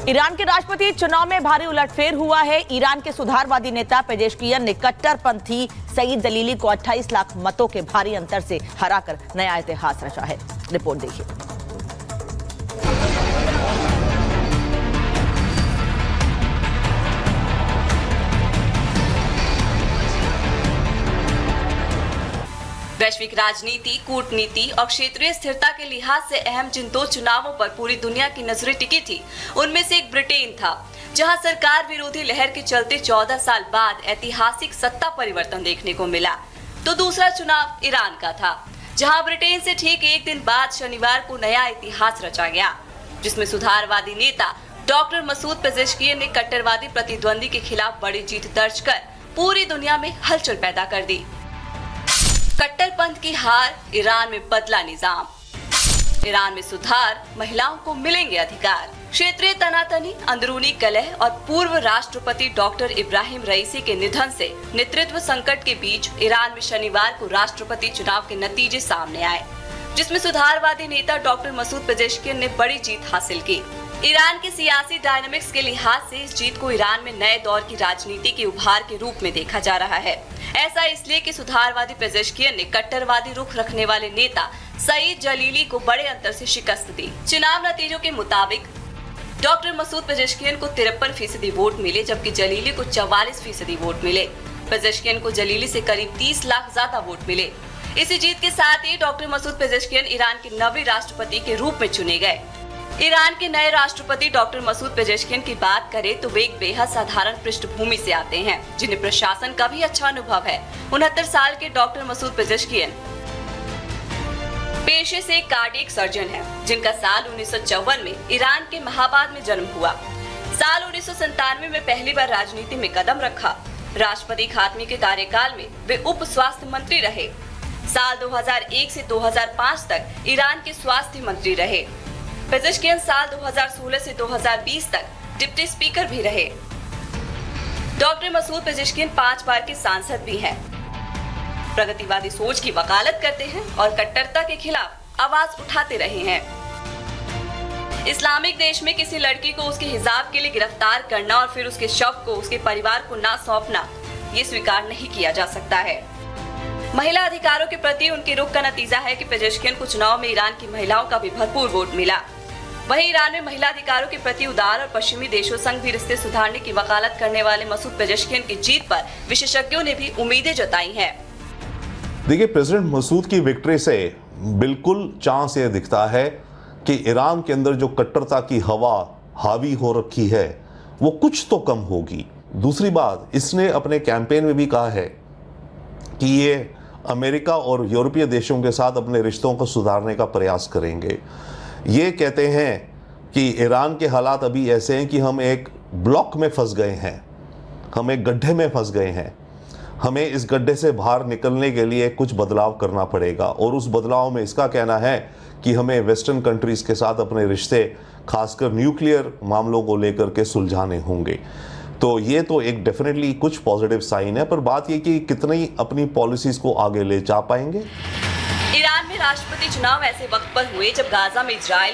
Iran के राष्ट्रपति चुनाव में भारी उलटफेर हुआ है। ईरान के सुधारवादी नेता पेजेश्कियन ने कट्टरपंथी सईद जलीली को 28 लाख मतों के भारी अंतर से हराकर नया इतिहास रचा है। रिपोर्ट देखिए। वैश्विक राजनीति, कूटनीति और क्षेत्रीय स्थिरता के लिहाज से अहम जिन दो चुनावों पर पूरी दुनिया की नजरें टिकी थी, उनमें से एक ब्रिटेन था, जहां सरकार विरोधी लहर के चलते 14 साल बाद ऐतिहासिक सत्ता परिवर्तन देखने को मिला। तो दूसरा चुनाव ईरान का था, जहां ब्रिटेन से ठीक एक दिन बाद शनिवार को नया इतिहास रचा गया, जिसमें सुधारवादी नेता डॉक्टर मसूद पेजेश्कियन ने कट्टरवादी प्रतिद्वंदी के खिलाफ बड़ी जीत दर्ज कर पूरी दुनिया में हलचल पैदा कर दी। कट्टरपंथ की हार, ईरान में बदला निजाम, ईरान में सुधार, महिलाओं को मिलेंगे अधिकार, क्षेत्रीय तनातनी, अंदरूनी कलह और पूर्व राष्ट्रपति डॉक्टर इब्राहिम रईसी के निधन से नेतृत्व संकट के बीच ईरान में शनिवार को राष्ट्रपति चुनाव के नतीजे सामने आए, जिसमें सुधारवादी नेता डॉक्टर मसूद पेजेश्कियन ने बड़ी जीत हासिल की। ईरान के सियासी डायनामिक्स के लिहाज से इस जीत को ईरान में नए दौर की राजनीति के उभार के रूप में देखा जा रहा है। ऐसा इसलिए कि सुधारवादी पेजेश्कियन ने कट्टरवादी रुख रखने वाले नेता सईद जलीली को बड़े अंतर से शिकस्त दी। चुनाव नतीजों के मुताबिक डॉक्टर मसूद पेजेश्कियन को 53% वोट मिले, जबकि जलीली को 44% वोट मिले। पेजेश्कियन को जलीली से करीब 30 लाख ज्यादा वोट मिले। इसी जीत के साथ ही डॉक्टर मसूद पेजेश्कियन ईरान के नवे राष्ट्रपति के रूप में चुने गए। ईरान के नए राष्ट्रपति डॉक्टर मसूद पेजेश्कियन की बात करें तो वे एक बेहद साधारण पृष्ठभूमि से आते हैं, जिन्हें प्रशासन का भी अच्छा अनुभव है। 69 साल के डॉक्टर मसूद पेजेश्कियन पेशे से एक कार्डियक सर्जन हैं, जिनका साल 1954 में ईरान के महाबाद में जन्म हुआ। साल 1997 में पहली बार राजनीति में कदम रखा। राष्ट्रपति खातमी के कार्यकाल में वे उप स्वास्थ्य मंत्री रहे। साल 2001 से 2005 तक ईरान के स्वास्थ्य मंत्री रहे। पेजेश्कियन साल 2016 से 2020 तक डिप्टी स्पीकर भी रहे। डॉक्टर मसूद पेजेश्कियन 5 बार के सांसद भी हैं। प्रगतिवादी सोच की वकालत करते हैं और कट्टरता के खिलाफ आवाज उठाते रहे हैं। इस्लामिक देश में किसी लड़की को उसके हिजाब के लिए गिरफ्तार करना और फिर उसके शव को उसके परिवार को ना सौंपना, ये स्वीकार नहीं किया जा सकता है। महिला अधिकारों के प्रति उनके रुख का नतीजा है कि पेजेश्कियन को चुनाव में ईरान की महिलाओं का भी भरपूर वोट मिला। वहीं ईरान में महिला अधिकारों के प्रति उदार और पश्चिमी देशों संग भी रिश्ते सुधारने की वकालत करने वाले मसूद पेजेश्कियन की जीत पर विशेषज्ञों ने भी उम्मीदें जताई हैं। देखिए, प्रेसिडेंट मसूद की विक्ट्री से बिल्कुल चांस ये दिखता है कि ईरान के अंदर जो कट्टरता की हवा हावी हो रखी है वो कुछ तो कम होगी। दूसरी बात, इसने अपने कैंपेन में भी कहा है कि ये अमेरिका और यूरोपीय देशों के साथ अपने रिश्तों को सुधारने का प्रयास करेंगे। ये कहते हैं कि ईरान के हालात अभी ऐसे हैं कि हम एक ब्लॉक में फंस गए हैं, हम एक गड्ढे में फंस गए हैं। हमें इस गड्ढे से बाहर निकलने के लिए कुछ बदलाव करना पड़ेगा, और उस बदलाव में इसका कहना है कि हमें वेस्टर्न कंट्रीज़ के साथ अपने रिश्ते खासकर न्यूक्लियर मामलों को लेकर के सुलझाने होंगे। तो ये तो एक डेफिनेटली कुछ पॉजिटिव साइन है, पर बात ये कि कितनी अपनी पॉलिसीज़ को आगे ले जा पाएंगे। ईरान में राष्ट्रपति चुनाव ऐसे वक्त पर हुए जब गाजा में इजरायल